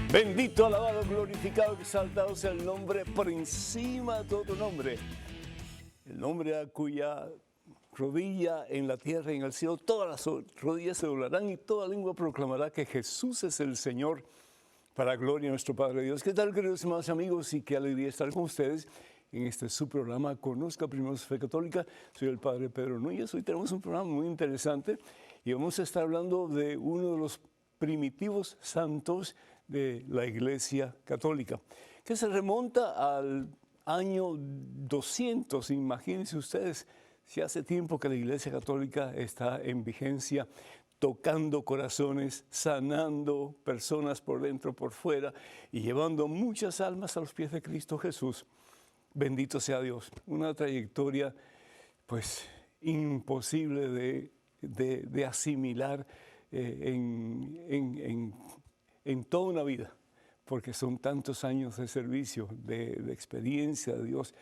Bendito, alabado, glorificado, exaltado sea el nombre por encima de todo nombre. El nombre a cuya rodilla en la tierra y en el cielo, todas las rodillas se doblarán y toda lengua proclamará que Jesús es el Señor, para gloria de nuestro Padre Dios. ¿Qué tal, queridos hermanos y amigos? Y qué alegría estar con ustedes en este su programa Conozca Primero su Fe Católica. Soy el Padre Pedro Núñez. Hoy tenemos un programa muy interesante y vamos a estar hablando de uno de los primitivos santos de la Iglesia Católica, que se remonta al año 200. Imagínense ustedes, si hace tiempo que la Iglesia Católica está en vigencia, tocando corazones, sanando personas por dentro, por fuera, y llevando muchas almas a los pies de Cristo Jesús. Bendito sea Dios. Una trayectoria, pues, imposible de asimilar en toda una vida, porque son tantos años de servicio, de experiencia de Dios.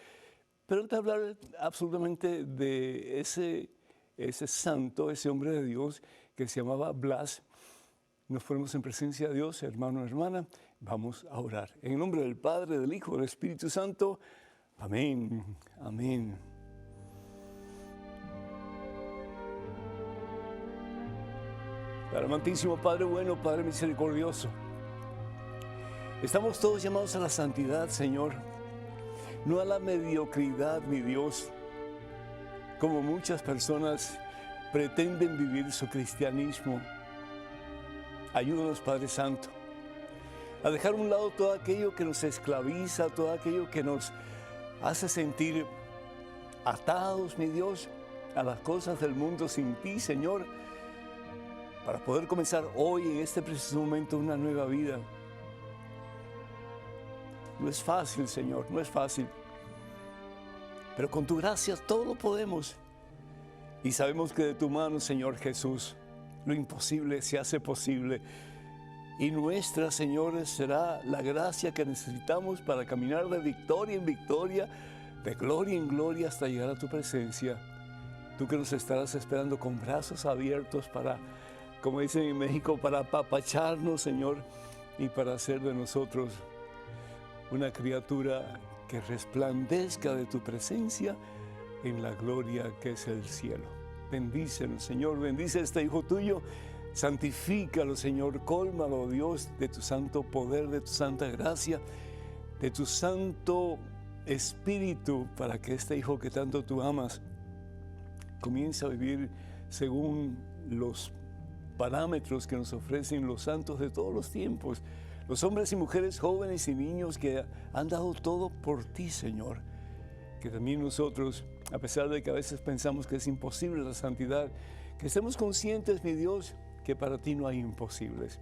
Pero antes de hablar absolutamente de ese santo, ese hombre de Dios que se llamaba Blas, nos ponemos en presencia de Dios, hermano, hermana, vamos a orar. En el nombre del Padre, del Hijo, del Espíritu Santo. Amén, amén. Amantísimo Padre bueno, Padre misericordioso, estamos todos llamados a la santidad, Señor, no a la mediocridad, mi Dios, como muchas personas pretenden vivir su cristianismo. Ayúdanos, Padre Santo, a dejar a un lado todo aquello que nos esclaviza, todo aquello que nos hace sentir atados, mi Dios, a las cosas del mundo sin ti, Señor, para poder comenzar hoy, en este preciso momento, una nueva vida. No es fácil, Señor, no es fácil. Pero con tu gracia todo lo podemos. Y sabemos que de tu mano, Señor Jesús, lo imposible se hace posible. Y nuestra, Señor, será la gracia que necesitamos para caminar de victoria en victoria, de gloria en gloria, hasta llegar a tu presencia. Tú que nos estarás esperando con brazos abiertos para, como dicen en México, para apapacharnos, Señor, y para hacer de nosotros una criatura que resplandezca de tu presencia en la gloria que es el cielo. Bendícenos, Señor, bendice a este hijo tuyo, santifícalo, Señor, cólmalo, Dios, de tu santo poder, de tu santa gracia, de tu santo espíritu, para que este hijo que tanto tú amas comience a vivir según los parámetros que nos ofrecen los santos de todos los tiempos, los hombres y mujeres, jóvenes y niños que han dado todo por ti, Señor. Que también nosotros, a pesar de que a veces pensamos que es imposible la santidad, que estemos conscientes, mi Dios, que para ti no hay imposibles,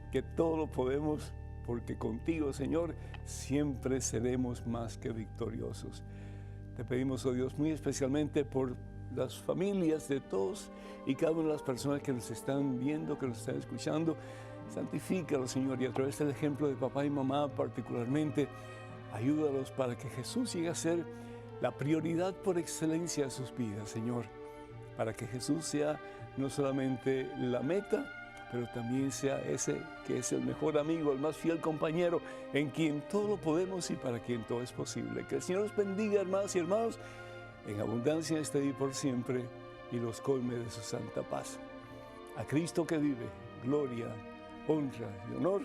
que todo lo podemos, porque contigo, Señor, siempre seremos más que victoriosos. Te pedimos, oh Dios, muy especialmente por las familias de todos y cada una de las personas que nos están viendo, que nos están escuchando. Santifícalos, Señor, y a través del ejemplo de papá y mamá particularmente, ayúdalos para que Jesús llegue a ser la prioridad por excelencia de sus vidas, Señor, para que Jesús sea no solamente la meta, pero también sea ese que es el mejor amigo, el más fiel compañero, en quien todo lo podemos y para quien todo es posible. Que el Señor los bendiga, hermanas y hermanos, en abundancia este día y por siempre, y los colme de su santa paz. A Cristo que vive, gloria, honra y honor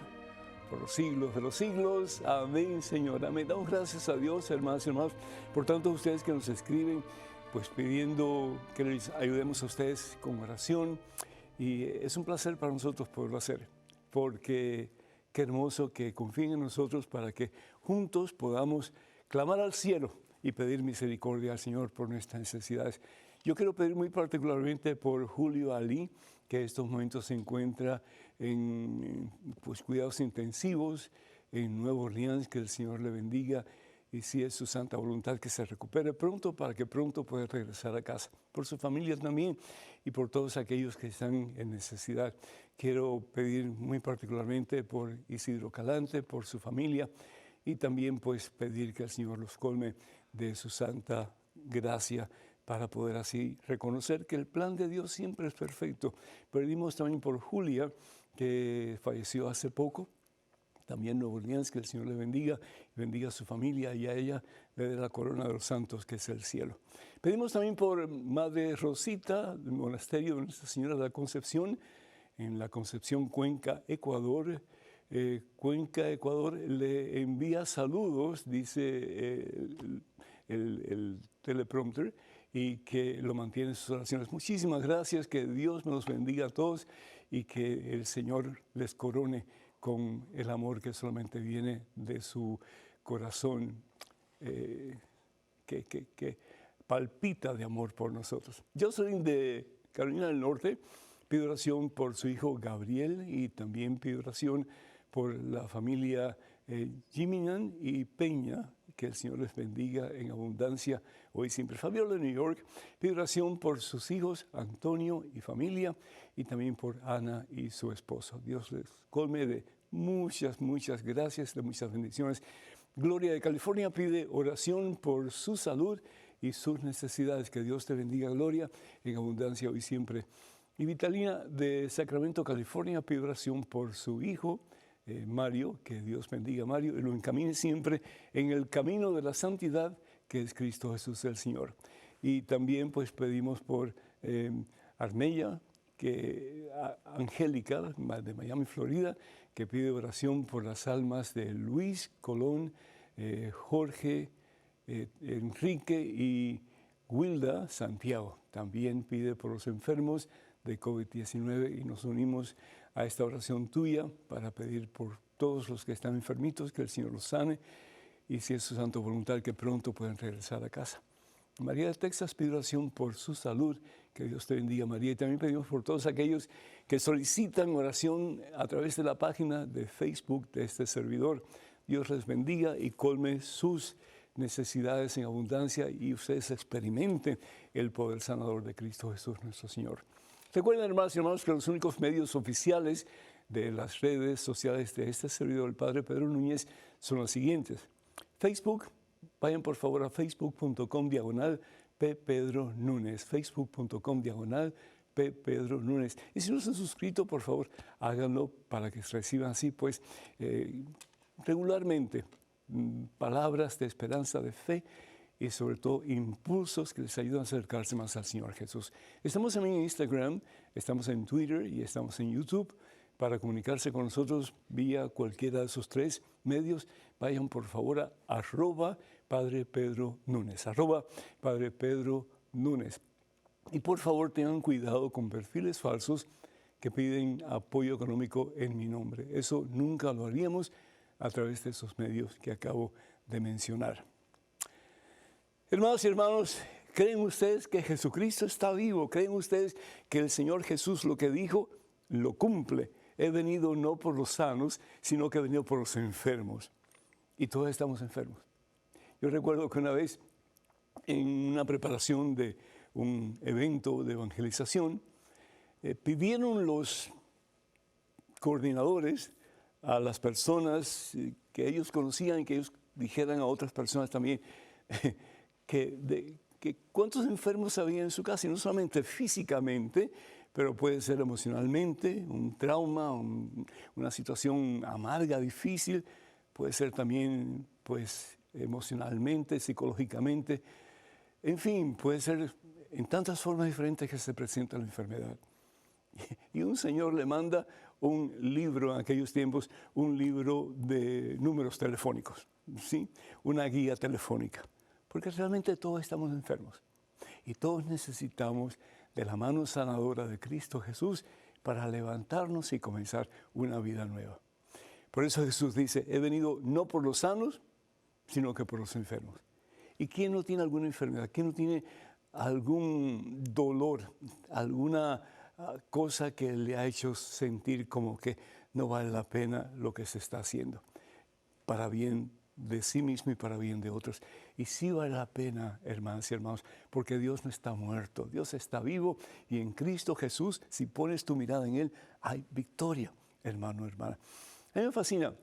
por los siglos de los siglos. Amén, Señor. Amén. Damos gracias a Dios, hermanas y hermanos, por tanto ustedes que nos escriben, pues pidiendo que les ayudemos a ustedes con oración. Y es un placer para nosotros poderlo hacer, porque qué hermoso que confíen en nosotros para que juntos podamos clamar al cielo y pedir misericordia al Señor por nuestras necesidades. Yo quiero pedir muy particularmente por Julio Ali, que en estos momentos se encuentra en cuidados intensivos en Nueva Orleans, que el Señor le bendiga y si es su santa voluntad que se recupere pronto para que pronto pueda regresar a casa. Por su familia también y por todos aquellos que están en necesidad. Quiero pedir muy particularmente por Isidro Calante, por su familia y también pues pedir que el Señor los colme de su santa gracia para poder así reconocer que el plan de Dios siempre es perfecto. Pedimos también por Julia, que falleció hace poco. También Nuevo Orleans, que el Señor le bendiga, bendiga a su familia y a ella le dé la corona de los santos, que es el cielo. Pedimos también por Madre Rosita, del monasterio de Nuestra Señora de la Concepción, en la Concepción, Cuenca, Ecuador. Cuenca, Ecuador, le envía saludos, dice el teleprompter, y que lo mantiene en sus oraciones. Muchísimas gracias, que Dios nos bendiga a todos y que el Señor les corone con el amor que solamente viene de su corazón, que palpita de amor por nosotros. Yo soy de Carolina del Norte, pido oración por su hijo Gabriel y también pido oración por la familia Jiminan y Peña, que el Señor les bendiga en abundancia hoy y siempre. Fabiola de New York, pido oración por sus hijos Antonio y familia y también por Ana y su esposo. Dios les colme de muchas gracias, de muchas bendiciones. Gloria de California pide oración por su salud y sus necesidades. Que Dios te bendiga, Gloria, en abundancia hoy y siempre. Y Vitalina de Sacramento, California, pide oración por su hijo, Mario, que Dios bendiga a Mario y lo encamine siempre en el camino de la santidad que es Cristo Jesús el Señor. Y también pues pedimos por Armella, Angélica, de Miami, Florida, que pide oración por las almas de Luis Colón, Jorge, Enrique y Wilda Santiago. También pide por los enfermos de COVID-19 y nos unimos a esta oración tuya para pedir por todos los que están enfermitos, que el Señor los sane y si es su santa voluntad que pronto puedan regresar a casa. María de Texas pide oración por su salud, que Dios te bendiga, María. Y también pedimos por todos aquellos que solicitan oración a través de la página de Facebook de este servidor. Dios les bendiga y colme sus necesidades en abundancia y ustedes experimenten el poder sanador de Cristo Jesús nuestro Señor. Recuerden, hermanos y hermanos, que los únicos medios oficiales de las redes sociales de este servidor, el Padre Pedro Núñez, son los siguientes. Facebook, vayan por favor a facebook.com/P. Núñez, facebook.com/P. Núñez. Y si no se han suscrito, por favor, háganlo para que reciban así, pues, regularmente palabras de esperanza, de fe y sobre todo impulsos que les ayudan a acercarse más al Señor Jesús. Estamos en Instagram, estamos en Twitter y estamos en YouTube. Para comunicarse con nosotros vía cualquiera de esos tres medios, vayan por favor a @Padre Pedro Núñez, @Padre Pedro Núñez. Y por favor tengan cuidado con perfiles falsos que piden apoyo económico en mi nombre. Eso nunca lo haríamos a través de esos medios que acabo de mencionar. Hermanos y hermanos, ¿creen ustedes que Jesucristo está vivo? ¿Creen ustedes que el Señor Jesús lo que dijo lo cumple? He venido no por los sanos, sino que he venido por los enfermos. Y todos estamos enfermos. Yo recuerdo que una vez, en una preparación de un evento de evangelización, pidieron los coordinadores a las personas que ellos conocían, que ellos dijeran a otras personas también, que cuántos enfermos había en su casa, y no solamente físicamente, pero puede ser emocionalmente, un trauma, una situación amarga, difícil, puede ser también pues, emocionalmente, psicológicamente, en fin, puede ser en tantas formas diferentes que se presenta la enfermedad. Y un señor le manda un libro en aquellos tiempos, un libro de números telefónicos, ¿sí? Una guía telefónica. Porque realmente todos estamos enfermos y todos necesitamos de la mano sanadora de Cristo Jesús para levantarnos y comenzar una vida nueva. Por eso Jesús dice, he venido no por los sanos, sino que por los enfermos. ¿Y quién no tiene alguna enfermedad? ¿Quién no tiene algún dolor, alguna cosa que le ha hecho sentir como que no vale la pena lo que se está haciendo? Para bien de sí mismo y para bien de otros. Y sí vale la pena, hermanas y hermanos, porque Dios no está muerto, Dios está vivo y en Cristo Jesús, si pones tu mirada en Él, hay victoria, hermano, hermana. A mí me fascina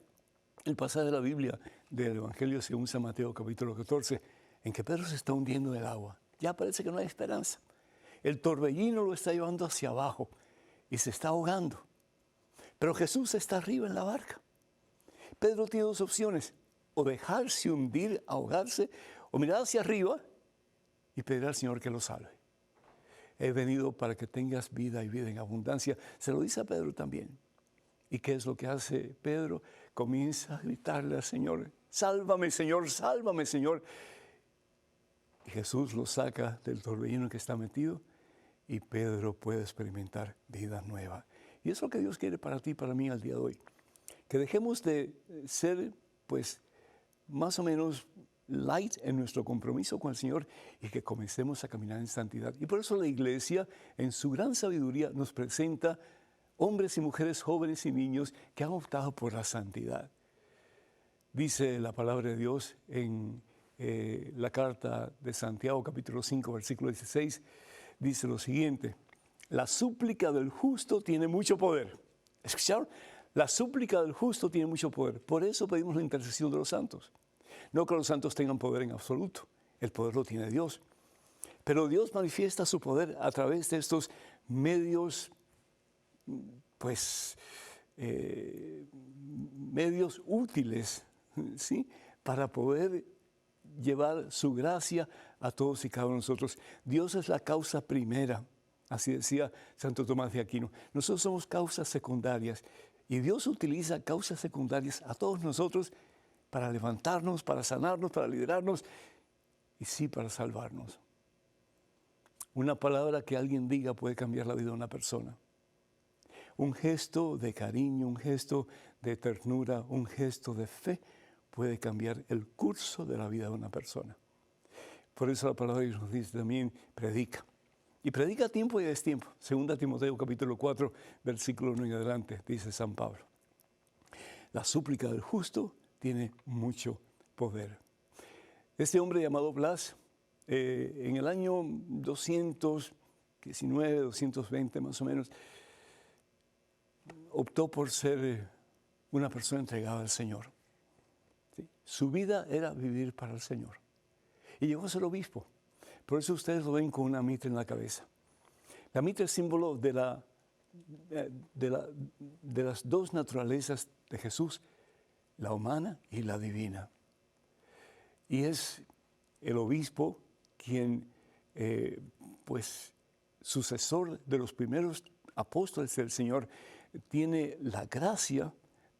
el pasaje de la Biblia del Evangelio según San Mateo capítulo 14, en que Pedro se está hundiendo en el agua. Ya parece que no hay esperanza. El torbellino lo está llevando hacia abajo y se está ahogando. Pero Jesús está arriba en la barca. Pedro tiene dos opciones, o dejarse hundir, ahogarse, o mirar hacia arriba y pedir al Señor que lo salve. He venido para que tengas vida y vida en abundancia. Se lo dice a Pedro también. ¿Y qué es lo que hace Pedro? Comienza a gritarle al Señor, sálvame Señor, sálvame Señor. Y Jesús lo saca del torbellino que está metido y Pedro puede experimentar vida nueva. Y eso es lo que Dios quiere para ti y para mí al día de hoy. Que dejemos de ser, pues, más o menos light en nuestro compromiso con el Señor y que comencemos a caminar en santidad. Y por eso la Iglesia, en su gran sabiduría, nos presenta hombres y mujeres, jóvenes y niños que han optado por la santidad. Dice la palabra de Dios en la carta de Santiago, capítulo 5, versículo 16, dice lo siguiente: la súplica del justo tiene mucho poder. ¿Escucharon? La súplica del justo tiene mucho poder. Por eso pedimos la intercesión de los santos. No que los santos tengan poder en absoluto. El poder lo tiene Dios. Pero Dios manifiesta su poder a través de estos medios, pues, medios útiles, ¿sí? Para poder llevar su gracia a todos y cada uno de nosotros. Dios es la causa primera, así decía Santo Tomás de Aquino. Nosotros somos causas secundarias y Dios utiliza causas secundarias a todos nosotros para levantarnos, para sanarnos, para liderarnos y sí para salvarnos. Una palabra que alguien diga puede cambiar la vida de una persona. Un gesto de cariño, un gesto de ternura, un gesto de fe puede cambiar el curso de la vida de una persona. Por eso la palabra de Dios nos dice también, predica. Y predica a tiempo y a destiempo. 2 Timoteo capítulo 4, versículo 1 en adelante, dice San Pablo. La súplica del justo tiene mucho poder. Este hombre llamado Blas, en el año 219, 220 más o menos, optó por ser una persona entregada al Señor. ¿Sí? Su vida era vivir para el Señor. Y llegó a ser obispo. Por eso ustedes lo ven con una mitra en la cabeza. La mitra es símbolo de las dos naturalezas de Jesús, la humana y la divina. Y es el obispo quien, pues, sucesor de los primeros apóstoles del Señor, tiene la gracia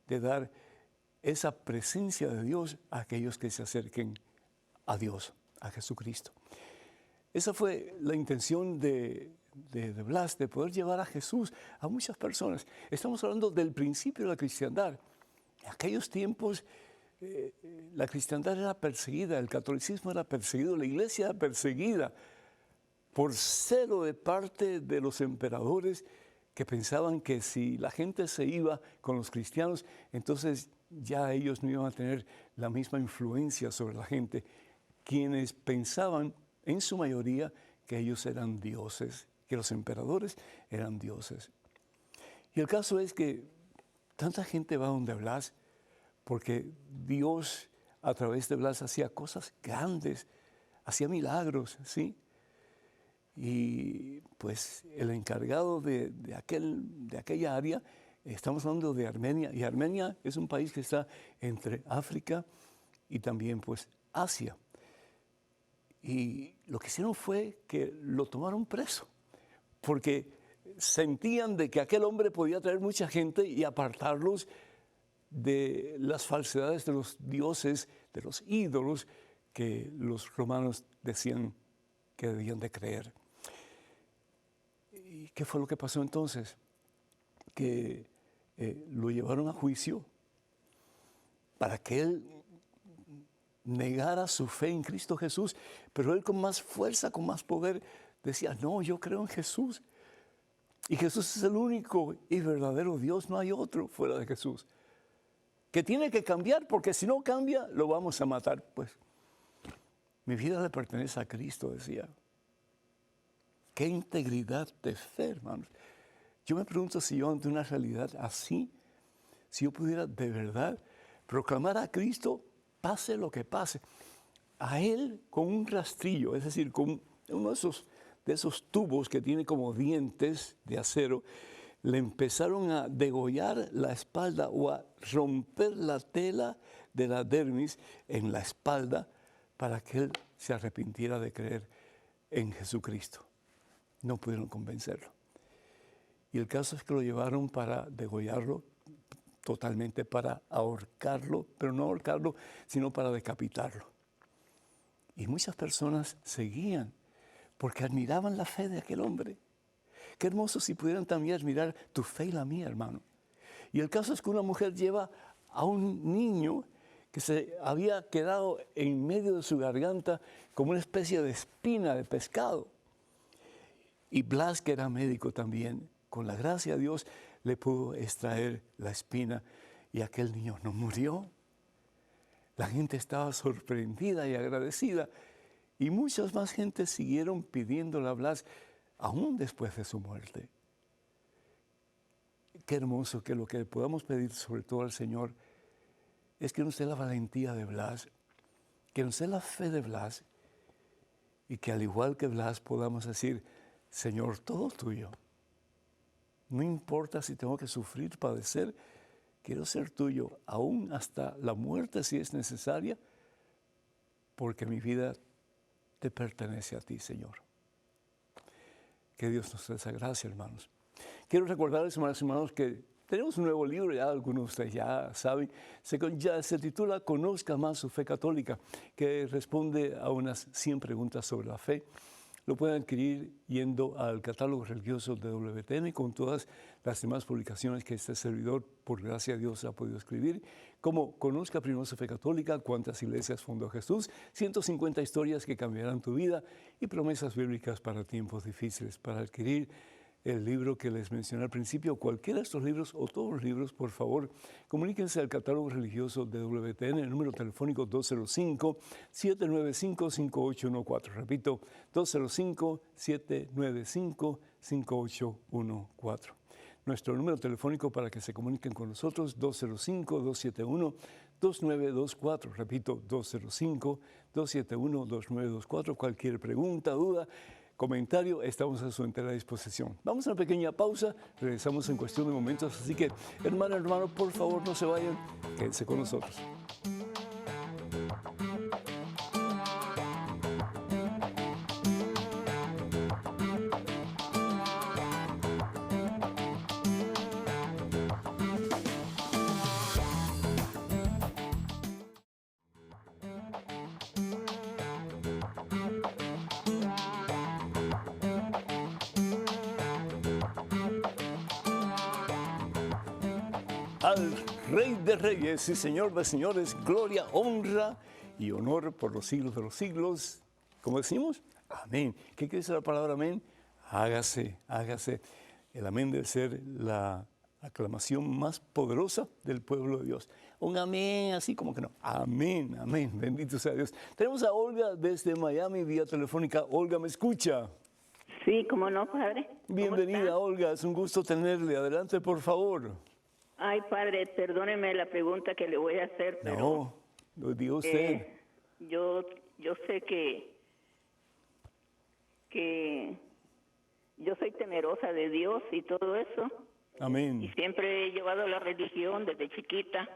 de dar esa presencia de Dios a aquellos que se acerquen a Dios, a Jesucristo. Esa fue la intención de Blas, de poder llevar a Jesús a muchas personas. Estamos hablando del principio de la cristiandad. En aquellos tiempos la cristiandad era perseguida, el catolicismo era perseguido, la iglesia era perseguida por celo de parte de los emperadores que pensaban que si la gente se iba con los cristianos, entonces ya ellos no iban a tener la misma influencia sobre la gente, quienes pensaban en su mayoría que ellos eran dioses, que los emperadores eran dioses. Y el caso es que tanta gente va donde Blas porque Dios a través de Blas hacía cosas grandes, hacía milagros, ¿sí? Y pues el encargado de aquella área, estamos hablando de Armenia, y Armenia es un país que está entre África y también pues Asia. Y lo que hicieron fue que lo tomaron preso, porque sentían de que aquel hombre podía traer mucha gente y apartarlos de las falsedades de los dioses, de los ídolos que los romanos decían que debían de creer. ¿Y qué fue lo que pasó entonces? Que lo llevaron a juicio para que él negara su fe en Cristo Jesús, pero él con más fuerza, con más poder, decía, no, yo creo en Jesús. Y Jesús es el único y verdadero Dios, no hay otro fuera de Jesús. que tiene que cambiar, porque si no cambia, lo vamos a matar. Pues mi vida le pertenece a Cristo, decía. Qué integridad de fe, hermanos. Yo me pregunto si yo ante una realidad así, si yo pudiera de verdad proclamar a Cristo, pase lo que pase, a Él con un rastrillo, es decir, con uno de esos tubos que tiene como dientes de acero, le empezaron a degollar la espalda o a romper la tela de la dermis en la espalda para que Él se arrepintiera de creer en Jesucristo. No pudieron convencerlo. Y el caso es que lo llevaron para degollarlo, totalmente para ahorcarlo, pero no ahorcarlo, sino para decapitarlo. Y muchas personas seguían porque admiraban la fe de aquel hombre. Qué hermoso si pudieran también admirar tu fe y la mía, hermano. Y el caso es que una mujer lleva a un niño que se había quedado en medio de su garganta como una especie de espina de pescado. Y Blas, que era médico también, con la gracia de Dios, le pudo extraer la espina y aquel niño no murió. La gente estaba sorprendida y agradecida y muchas más gentes siguieron pidiéndole a Blas aún después de su muerte. Qué hermoso que lo que podamos pedir sobre todo al Señor es que nos dé la valentía de Blas, que nos dé la fe de Blas y que al igual que Blas podamos decir, Señor, todo tuyo. No importa si tengo que sufrir, padecer, quiero ser tuyo, aún hasta la muerte si es necesaria, porque mi vida te pertenece a ti, Señor. Que Dios nos dé esa gracia, hermanos. Quiero recordarles, hermanos y hermanos, que tenemos un nuevo libro, ya algunos de ustedes ya saben, se titula Conozca más su fe católica, que responde a unas 100 preguntas sobre la fe. Lo pueden adquirir yendo al catálogo religioso de WTN con todas las demás publicaciones que este servidor, por gracia de Dios, ha podido escribir, como Conozca primero su fe católica, cuántas iglesias fundó Jesús, 150 historias que cambiarán tu vida y promesas bíblicas para tiempos difíciles. Para adquirir el libro que les mencioné al principio, cualquiera de estos libros o todos los libros, por favor, comuníquense al catálogo religioso de WTN, el número telefónico 205-795-5814. Repito, 205-795-5814. Nuestro número telefónico para que se comuniquen con nosotros, 205-271-2924. Repito, 205-271-2924. Cualquier pregunta, duda, comentario, estamos a su entera disposición. Vamos a una pequeña pausa, regresamos en cuestión de momentos, así que hermano, por favor no se vayan, quédense con nosotros. Al Rey de Reyes y Señor de Señores, gloria, honra y honor por los siglos de los siglos. ¿Cómo decimos? Amén. ¿Qué quiere decir la palabra amén? Hágase, hágase. El amén debe ser la aclamación más poderosa del pueblo de Dios. Un amén, así como que no. Amén, amén. Bendito sea Dios. Tenemos a Olga desde Miami, vía telefónica. Olga, ¿me escucha? Sí, ¿cómo no, padre? Bienvenida, Olga. Es un gusto tenerle. Adelante, por favor. Ay, padre, perdóneme la pregunta que le voy a hacer, pero... No, lo diga usted. Yo sé que yo soy temerosa de Dios y todo eso. Amén. Y siempre he llevado la religión desde chiquita,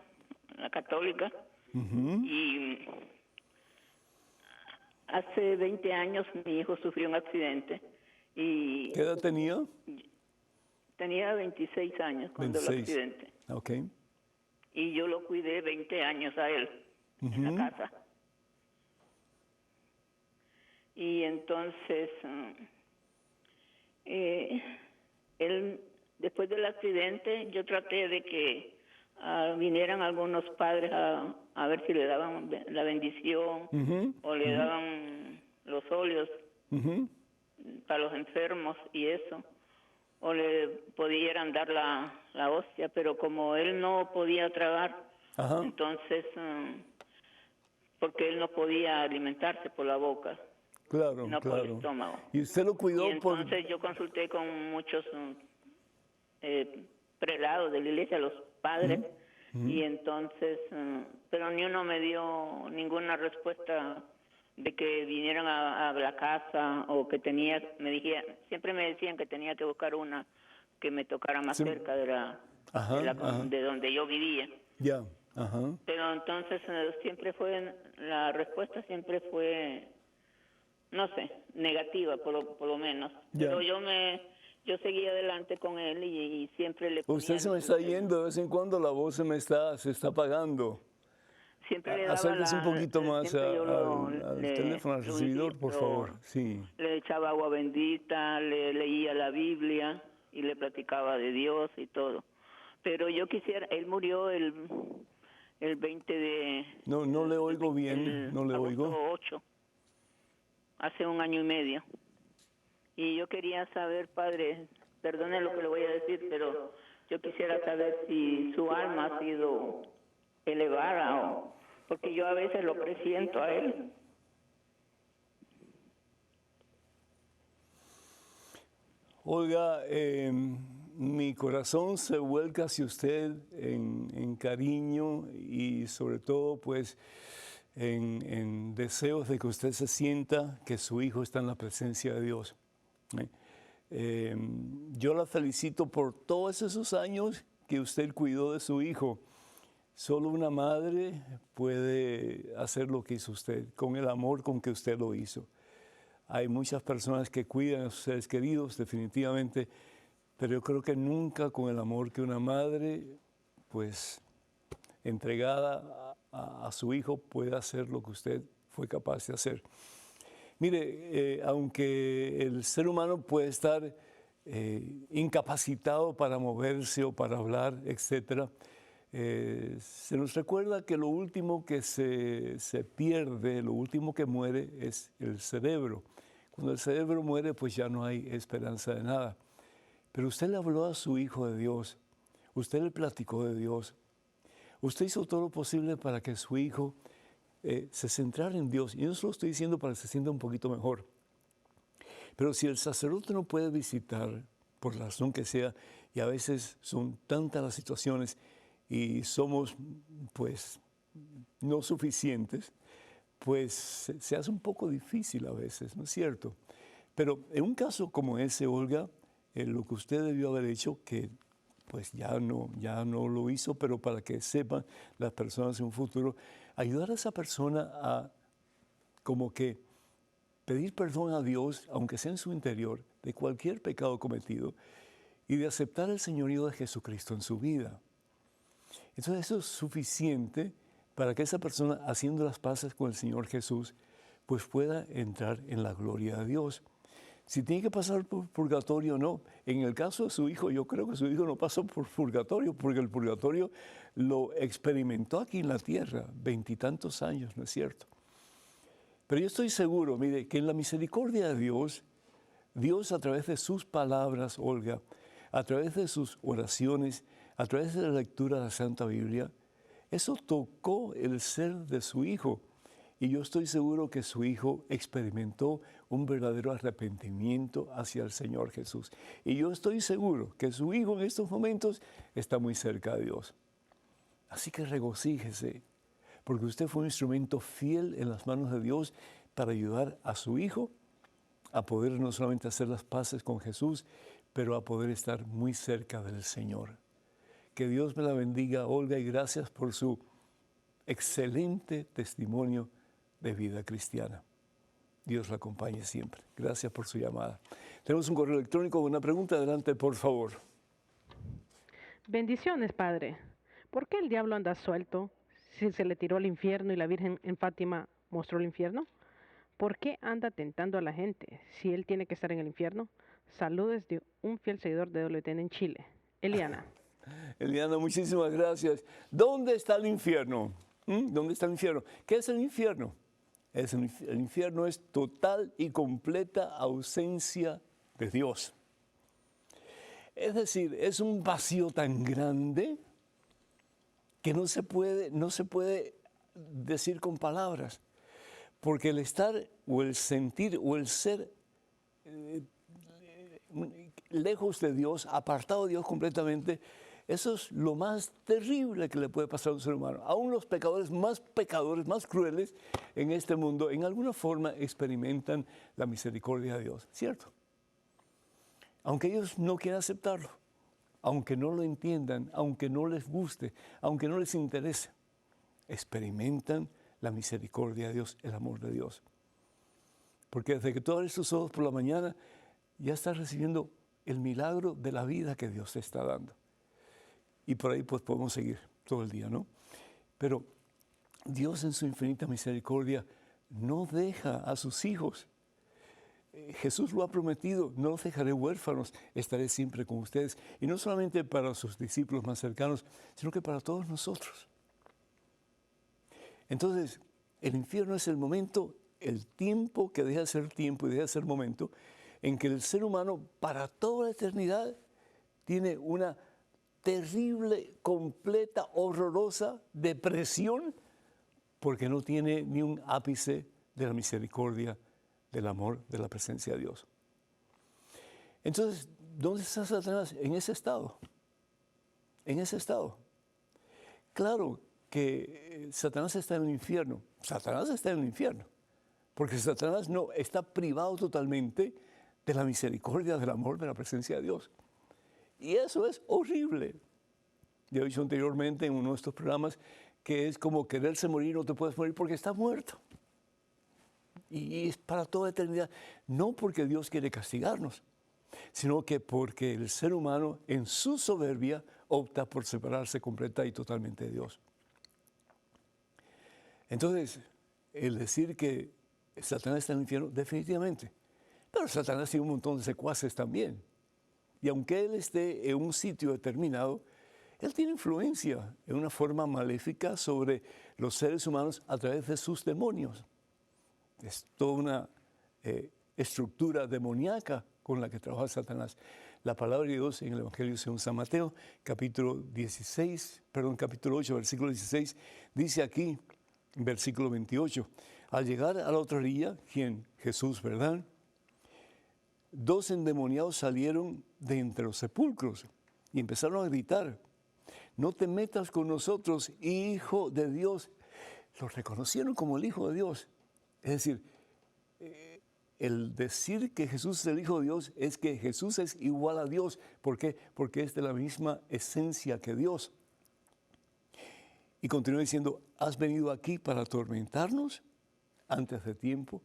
la católica. Y hace 20 años mi hijo sufrió un accidente. Y ¿Qué edad tenía? tenía 26 años cuando 26. el accidente. Ok. Y yo lo cuidé 20 años a él en la casa. Y entonces, él, después del accidente, yo traté de que vinieran algunos padres a ver si le daban la bendición o le daban los óleos para los enfermos y eso, o le pudieran dar la hostia, pero como él no podía tragar, Ajá. Entonces, porque él no podía alimentarse por la boca, Claro, no por el claro. estómago. Y usted lo Y cuidó por... entonces yo consulté con muchos prelados de la iglesia, los padres, y entonces, pero ni uno me dio ninguna respuesta de que vinieran a la casa o que tenía, siempre me decían que tenía que buscar una que me tocara más Sí. cerca Ajá, ajá. de donde yo vivía. Ya, ajá. Pero entonces la respuesta siempre fue, no sé, negativa por lo menos. Ya. Pero yo seguí adelante con él y siempre le ponía... Usted se me está yendo, de vez en cuando la voz se está apagando. Siempre le daba Acérquese un poquito más siempre yo al teléfono, al recibidor, por favor. Sí. le echaba agua bendita, le leía la Biblia y le platicaba de Dios y todo. Pero yo quisiera, él murió el 20 de... No, no le oigo bien, el no le agosto oigo. 8, hace 1 año y medio. Y yo quería saber, padre, perdone lo que le voy a decir, pero yo quisiera saber si su alma ha sido elevada, porque yo a veces lo presiento a él. Olga, mi corazón se vuelca hacia usted en cariño y sobre todo pues en deseos de que usted se sienta que su hijo está en la presencia de Dios. Yo la felicito por todos esos años que usted cuidó de su hijo. Solo una madre puede hacer lo que hizo usted, con el amor con que usted lo hizo. Hay muchas personas que cuidan a sus seres queridos, definitivamente, pero yo creo que nunca con el amor que una madre, pues, entregada a su hijo, puede hacer lo que usted fue capaz de hacer. Mire, aunque el ser humano puede estar incapacitado para moverse o para hablar, etcétera, se nos recuerda que lo último que se pierde, lo último que muere es el cerebro. Cuando el cerebro muere, pues ya no hay esperanza de nada. Pero usted le habló a su hijo de Dios, usted le platicó de Dios, usted hizo todo lo posible para que su hijo se centrara en Dios. Y yo no se lo estoy diciendo para que se sienta un poquito mejor. Pero si el sacerdote no puede visitar, por la razón que sea, y a veces son tantas las situaciones y somos, pues, no suficientes, pues se hace un poco difícil a veces, ¿no es cierto? Pero en un caso como ese, Olga, lo que usted debió haber hecho, que pues ya no lo hizo, pero para que sepan las personas en un futuro, ayudar a esa persona a como que pedir perdón a Dios, aunque sea en su interior, de cualquier pecado cometido, y de aceptar el señorío de Jesucristo en su vida. Entonces eso es suficiente para que esa persona, haciendo las paces con el Señor Jesús, pues pueda entrar en la gloria de Dios. Si tiene que pasar por purgatorio o no, en el caso de su hijo, yo creo que su hijo no pasó por purgatorio, porque el purgatorio lo experimentó aquí en la tierra, 20 y tantos años, ¿no es cierto? Pero yo estoy seguro, mire, que en la misericordia de Dios, Dios a través de sus palabras, Olga, a través de sus oraciones, a través de la lectura de la Santa Biblia, eso tocó el ser de su hijo. Y yo estoy seguro que su hijo experimentó un verdadero arrepentimiento hacia el Señor Jesús. Y yo estoy seguro que su hijo en estos momentos está muy cerca de Dios. Así que regocíjese, porque usted fue un instrumento fiel en las manos de Dios para ayudar a su hijo a poder no solamente hacer las paces con Jesús, pero a poder estar muy cerca del Señor. Que Dios me la bendiga, Olga, y gracias por su excelente testimonio de vida cristiana. Dios la acompañe siempre. Gracias por su llamada. Tenemos un correo electrónico con una pregunta. Adelante, por favor. Bendiciones, Padre. ¿Por qué el diablo anda suelto si se le tiró al infierno y la Virgen en Fátima mostró el infierno? ¿Por qué anda tentando a la gente si él tiene que estar en el infierno? Saludos de un fiel seguidor de WTN en Chile. Eliana. Eliana, muchísimas gracias. ¿Dónde está el infierno? ¿Dónde está el infierno? ¿Qué es el infierno? El infierno es total y completa ausencia de Dios. Es decir, es un vacío tan grande que no se puede decir con palabras, porque el estar o el sentir o el ser lejos de Dios, apartado de Dios completamente, eso es lo más terrible que le puede pasar a un ser humano. Aún los pecadores, más crueles en este mundo, en alguna forma experimentan la misericordia de Dios, ¿cierto? Aunque ellos no quieran aceptarlo, aunque no lo entiendan, aunque no les guste, aunque no les interese, experimentan la misericordia de Dios, el amor de Dios. Porque desde que tú abres tus ojos por la mañana, ya estás recibiendo el milagro de la vida que Dios te está dando. Y por ahí pues podemos seguir todo el día, ¿no? Pero Dios en su infinita misericordia no deja a sus hijos. Jesús lo ha prometido, no los dejaré huérfanos, estaré siempre con ustedes. Y no solamente para sus discípulos más cercanos, sino que para todos nosotros. Entonces, el infierno es el momento, el tiempo que deja de ser tiempo y deja de ser momento, en que el ser humano para toda la eternidad tiene una terrible, completa, horrorosa depresión porque no tiene ni un ápice de la misericordia, del amor, de la presencia de Dios. Entonces, ¿dónde está Satanás? En ese estado. En ese estado. Claro que Satanás está en el infierno. Satanás está en el infierno. Porque Satanás no está privado totalmente de la misericordia, del amor, de la presencia de Dios. Y eso es horrible. Yo he dicho anteriormente en uno de estos programas que es como quererse morir, no te puedes morir porque estás muerto. Y es para toda eternidad. No porque Dios quiere castigarnos, sino que porque el ser humano en su soberbia opta por separarse completa y totalmente de Dios. Entonces, el decir que Satanás está en el infierno, definitivamente. Pero Satanás tiene un montón de secuaces también. Y aunque él esté en un sitio determinado, él tiene influencia en una forma maléfica sobre los seres humanos a través de sus demonios. Es toda una estructura demoníaca con la que trabaja Satanás. La palabra de Dios en el Evangelio según San Mateo, capítulo 8, versículo 16, dice aquí, versículo 28, al llegar a la otra orilla, ¿quién? Jesús, ¿verdad? 2 endemoniados salieron de entre los sepulcros y empezaron a gritar, no te metas con nosotros, Hijo de Dios. Los reconocieron como el Hijo de Dios. Es decir, el decir que Jesús es el Hijo de Dios es que Jesús es igual a Dios. ¿Por qué? Porque es de la misma esencia que Dios. Y continúa diciendo, ¿has venido aquí para atormentarnos antes de tiempo?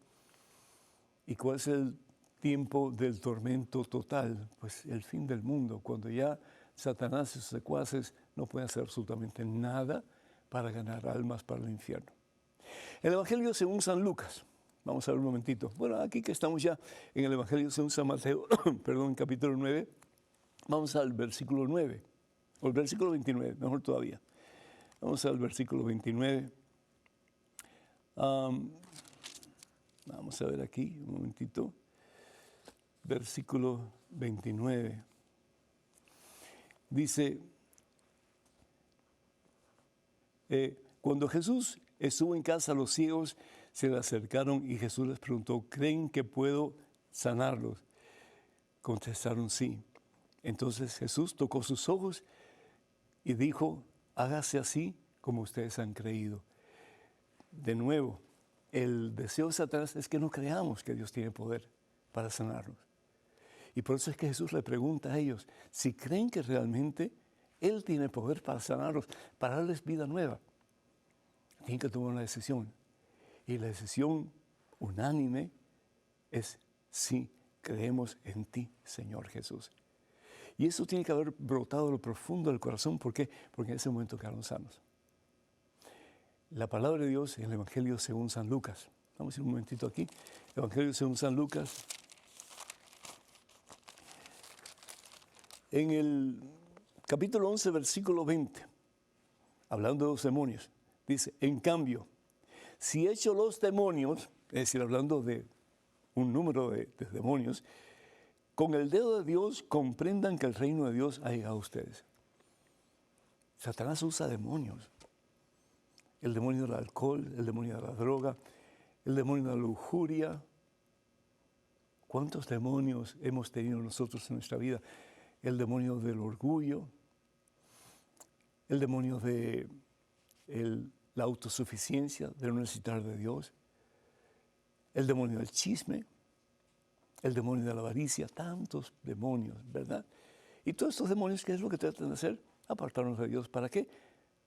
¿Y cuál es el tiempo del tormento total? Pues el fin del mundo, cuando ya Satanás y sus secuaces no pueden hacer absolutamente nada para ganar almas para el infierno. El Evangelio según San Lucas, vamos a ver un momentito. Bueno, aquí que estamos ya en el Evangelio según San Mateo, perdón, capítulo 9, vamos al versículo 9, o el versículo 29, mejor todavía. Vamos al versículo 29. Vamos a ver aquí, un momentito. Versículo 29. Dice, cuando Jesús estuvo en casa, los ciegos se le acercaron y Jesús les preguntó, ¿creen que puedo sanarlos? Contestaron sí. Entonces Jesús tocó sus ojos y dijo, hágase así como ustedes han creído. De nuevo, el deseo de Satanás es que no creamos que Dios tiene poder para sanarnos. Y por eso es que Jesús le pregunta a ellos si creen que realmente Él tiene poder para sanarlos, para darles vida nueva. Tienen que tomar una decisión. Y la decisión unánime es sí, creemos en ti, Señor Jesús. Y eso tiene que haber brotado de lo profundo del corazón. ¿Por qué? Porque en ese momento quedaron sanos. La palabra de Dios en el Evangelio según San Lucas. Vamos a ir un momentito aquí. Evangelio según San Lucas. En el capítulo 11, versículo 20, hablando de los demonios, dice, en cambio, si echo los demonios, es decir, hablando de un número de demonios, con el dedo de Dios comprendan que el reino de Dios ha llegado a ustedes. Satanás usa demonios. El demonio del alcohol, el demonio de la droga, el demonio de la lujuria. ¿Cuántos demonios hemos tenido nosotros en nuestra vida? El demonio del orgullo, el demonio de la autosuficiencia, de no necesitar de Dios, el demonio del chisme, el demonio de la avaricia, tantos demonios, ¿verdad? Y todos estos demonios, ¿qué es lo que tratan de hacer? Apartarnos de Dios. ¿Para qué?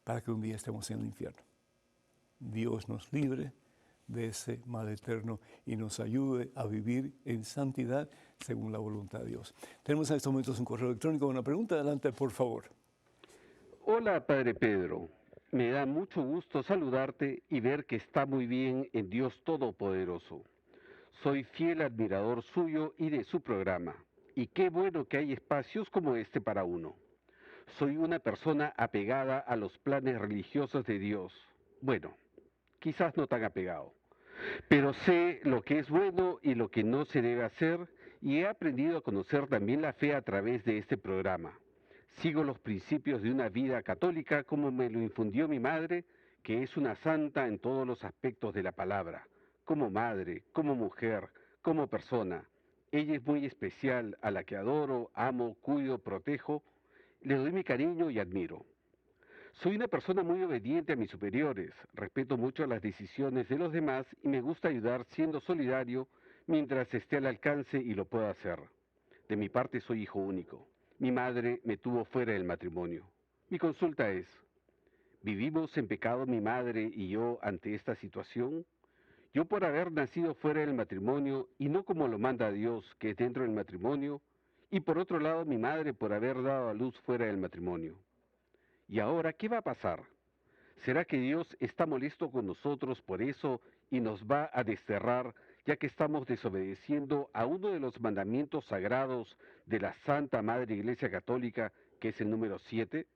Para que un día estemos en el infierno. Dios nos libre de ese mal eterno y nos ayude a vivir en santidad según la voluntad de Dios. Tenemos en estos momentos un correo electrónico. Una pregunta, adelante, por favor. Hola, Padre Pedro. Me da mucho gusto saludarte y ver que está muy bien en Dios Todopoderoso. Soy fiel admirador suyo y de su programa. Y qué bueno que hay espacios como este para uno. Soy una persona apegada a los planes religiosos de Dios. Bueno, quizás no tan apegado. Pero sé lo que es bueno y lo que no se debe hacer y he aprendido a conocer también la fe a través de este programa. Sigo los principios de una vida católica como me lo infundió mi madre, que es una santa en todos los aspectos de la palabra, como madre, como mujer, como persona. Ella es muy especial, a la que adoro, amo, cuido, protejo, le doy mi cariño y admiro. Soy una persona muy obediente a mis superiores, respeto mucho las decisiones de los demás y me gusta ayudar siendo solidario mientras esté al alcance y lo pueda hacer. De mi parte soy hijo único. Mi madre me tuvo fuera del matrimonio. Mi consulta es, ¿vivimos en pecado mi madre y yo ante esta situación? Yo por haber nacido fuera del matrimonio y no como lo manda Dios, que es dentro del matrimonio, y por otro lado mi madre por haber dado a luz fuera del matrimonio. ¿Y ahora qué va a pasar? ¿Será que Dios está molesto con nosotros por eso y nos va a desterrar, ya que estamos desobedeciendo a uno de los mandamientos sagrados de la Santa Madre Iglesia Católica, que es el número 7?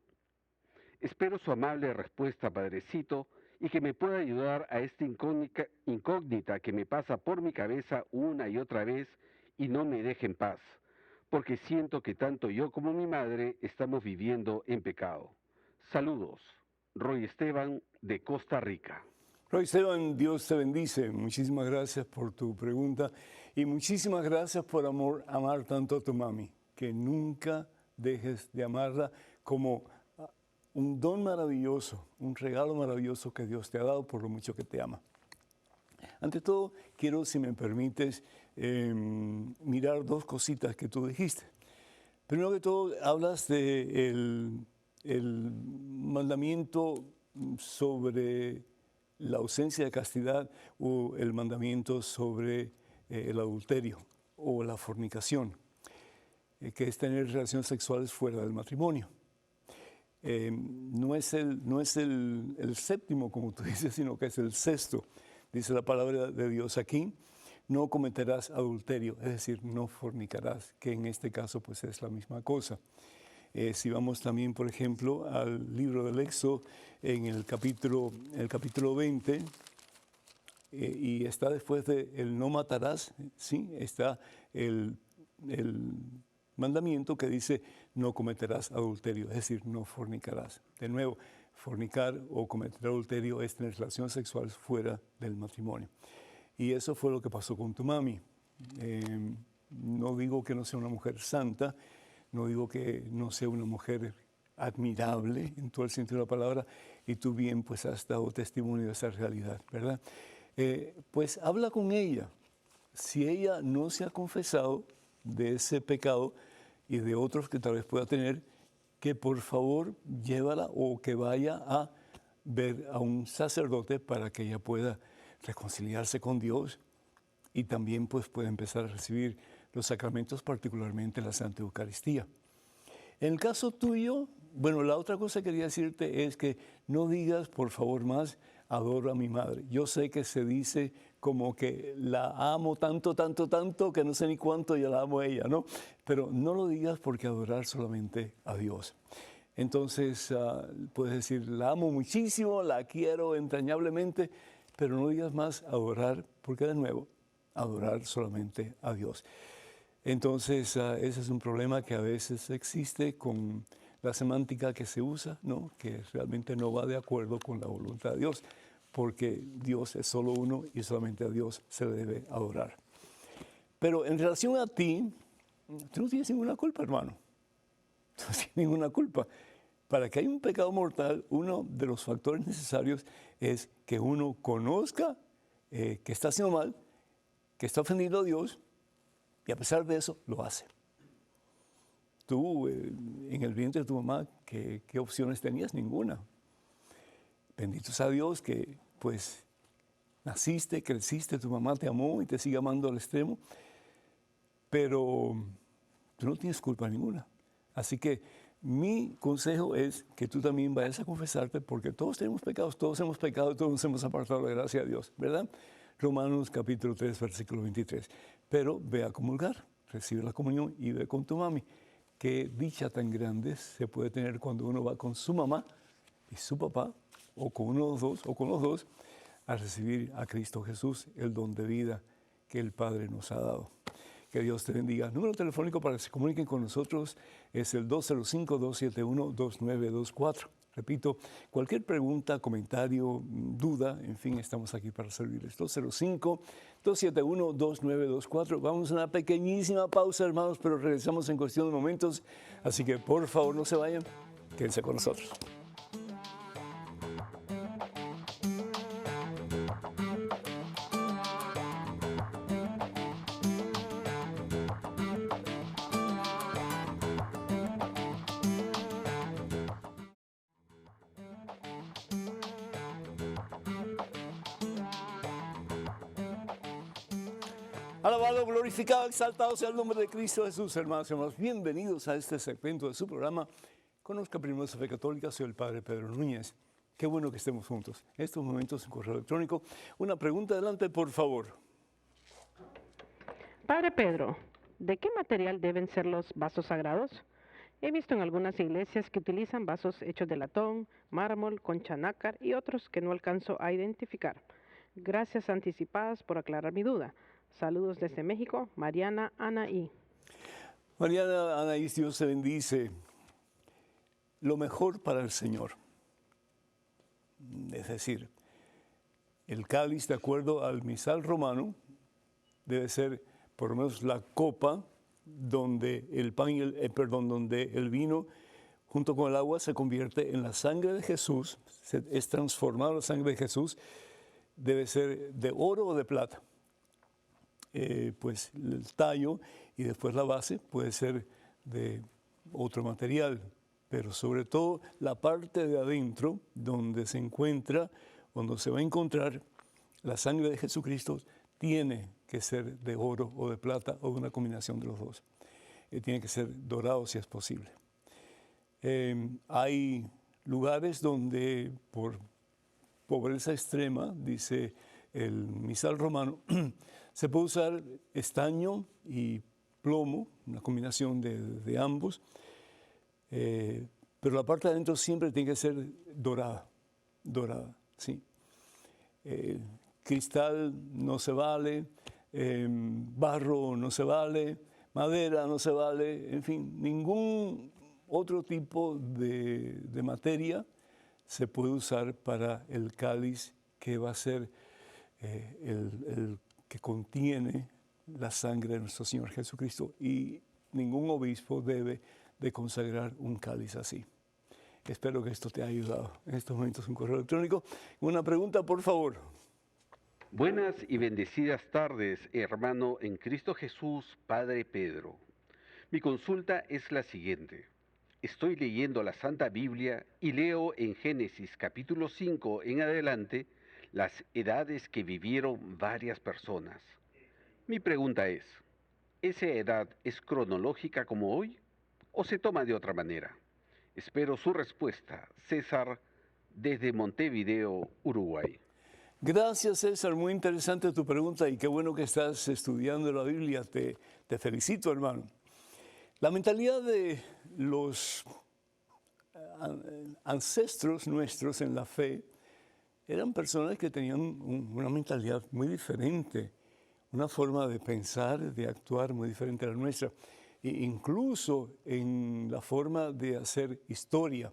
Espero su amable respuesta, Padrecito, y que me pueda ayudar a esta incógnita que me pasa por mi cabeza una y otra vez y no me deje en paz, porque siento que tanto yo como mi madre estamos viviendo en pecado. Saludos. Roy Esteban, de Costa Rica. Roy Esteban, Dios te bendice. Muchísimas gracias por tu pregunta y muchísimas gracias por amar tanto a tu mami. Que nunca dejes de amarla como un don maravilloso, un regalo maravilloso que Dios te ha dado por lo mucho que te ama. Ante todo, quiero, si me permites, mirar dos cositas que tú dijiste. Primero que todo, hablas de el mandamiento sobre la ausencia de castidad o el mandamiento sobre el adulterio o la fornicación, que es tener relaciones sexuales fuera del matrimonio. No es el séptimo, como tú dices, sino que es el sexto. Dice la palabra de Dios aquí, no cometerás adulterio, es decir, no fornicarás, que en este caso pues es la misma cosa. Si vamos también, por ejemplo, al libro del Éxodo, en el capítulo 20, y está después de el no matarás, ¿sí? Está el mandamiento que dice no cometerás adulterio, es decir, no fornicarás. De nuevo, fornicar o cometer adulterio es tener relaciones sexuales fuera del matrimonio. Y eso fue lo que pasó con tu mami. No digo que no sea una mujer santa, no digo que no sea una mujer admirable en todo el sentido de la palabra, y tú bien pues has dado testimonio de esa realidad, ¿verdad? Pues habla con ella. Si ella no se ha confesado de ese pecado y de otros que tal vez pueda tener, que por favor llévala o que vaya a ver a un sacerdote para que ella pueda reconciliarse con Dios y también pues pueda empezar a recibir los sacramentos, particularmente la Santa Eucaristía. En el caso tuyo, bueno, la otra cosa que quería decirte es que no digas, por favor, más, adoro a mi madre. Yo sé que se dice como que la amo tanto, tanto, tanto, que no sé ni cuánto yo la amo a ella, ¿no? Pero no lo digas porque adorar solamente a Dios. Entonces, puedes decir, la amo muchísimo, la quiero entrañablemente, pero no digas más adorar, porque de nuevo, adorar solamente a Dios. Entonces, ese es un problema que a veces existe con la semántica que se usa, ¿no? Que realmente no va de acuerdo con la voluntad de Dios, porque Dios es solo uno y solamente a Dios se le debe adorar. Pero en relación a ti, tú no tienes ninguna culpa, hermano. Tú no tienes ninguna culpa. Para que haya un pecado mortal, uno de los factores necesarios es que uno conozca que está haciendo mal, que está ofendiendo a Dios, y a pesar de eso, lo hace. Tú, en el vientre de tu mamá, ¿qué opciones tenías? Ninguna. Bendito sea Dios que, pues, naciste, creciste, tu mamá te amó y te sigue amando al extremo, pero tú no tienes culpa ninguna. Así que mi consejo es que tú también vayas a confesarte, porque todos tenemos pecados, todos hemos pecado, todos nos hemos apartado de la gracia de Dios, ¿verdad? Romanos capítulo 3, versículo 23. Pero ve a comulgar, recibe la comunión y ve con tu mami. Qué dicha tan grande se puede tener cuando uno va con su mamá y su papá, o con uno de los dos, o con los dos, a recibir a Cristo Jesús, el don de vida que el Padre nos ha dado. Que Dios te bendiga. El número telefónico para que se comuniquen con nosotros es el 205-271-2924. Repito, cualquier pregunta, comentario, duda, en fin, estamos aquí para servirles. 205-271-2924. Vamos a una pequeñísima pausa, hermanos, pero regresamos en cuestión de momentos. Así que, por favor, no se vayan. Quédense con nosotros. Alabado, glorificado, exaltado sea el nombre de Cristo Jesús, hermanos y hermanos. Bienvenidos a este segmento de su programa. Conozca primero su fe católica, soy el Padre Pedro Núñez. Qué bueno que estemos juntos. En estos momentos, en correo electrónico. Una pregunta adelante, por favor. Padre Pedro, ¿de qué material deben ser los vasos sagrados? He visto en algunas iglesias que utilizan vasos hechos de latón, mármol, concha nácar y otros que no alcanzo a identificar. Gracias anticipadas por aclarar mi duda. Saludos desde México, Mariana Anaí. Mariana Anaí, Dios te bendice. Lo mejor para el Señor. Es decir, el cáliz, de acuerdo al misal romano, debe ser por lo menos la copa donde el pan y donde el vino junto con el agua se convierte en la sangre de Jesús, es transformado la sangre de Jesús, debe ser de oro o de plata. Pues el tallo y después la base puede ser de otro material, pero sobre todo la parte de adentro donde se encuentra, donde se va a encontrar la sangre de Jesucristo, tiene que ser de oro o de plata o de una combinación de los dos. Tiene que ser dorado si es posible. Hay lugares donde por pobreza extrema, dice el misal romano, se puede usar estaño y plomo, una combinación de ambos, pero la parte de adentro siempre tiene que ser dorada, ¿sí? Cristal no se vale, barro no se vale, madera no se vale, en fin, ningún otro tipo de materia se puede usar para el cáliz que va a ser el que contiene la sangre de nuestro Señor Jesucristo, y ningún obispo debe de consagrar un cáliz así. Espero que esto te haya ayudado. En estos momentos un correo electrónico. Una pregunta, por favor. Buenas y bendecidas tardes, hermano en Cristo Jesús, Padre Pedro. Mi consulta es la siguiente. Estoy leyendo la Santa Biblia y leo en Génesis capítulo 5 en adelante las edades que vivieron varias personas. Mi pregunta es, ¿esa edad es cronológica como hoy o se toma de otra manera? Espero su respuesta. César, desde Montevideo, Uruguay. Gracias, César. Muy interesante tu pregunta y qué bueno que estás estudiando la Biblia. Te felicito, hermano. La mentalidad de los ancestros nuestros en la fe eran personas que tenían una mentalidad muy diferente, una forma de pensar, de actuar muy diferente a la nuestra. incluso en la forma de hacer historia.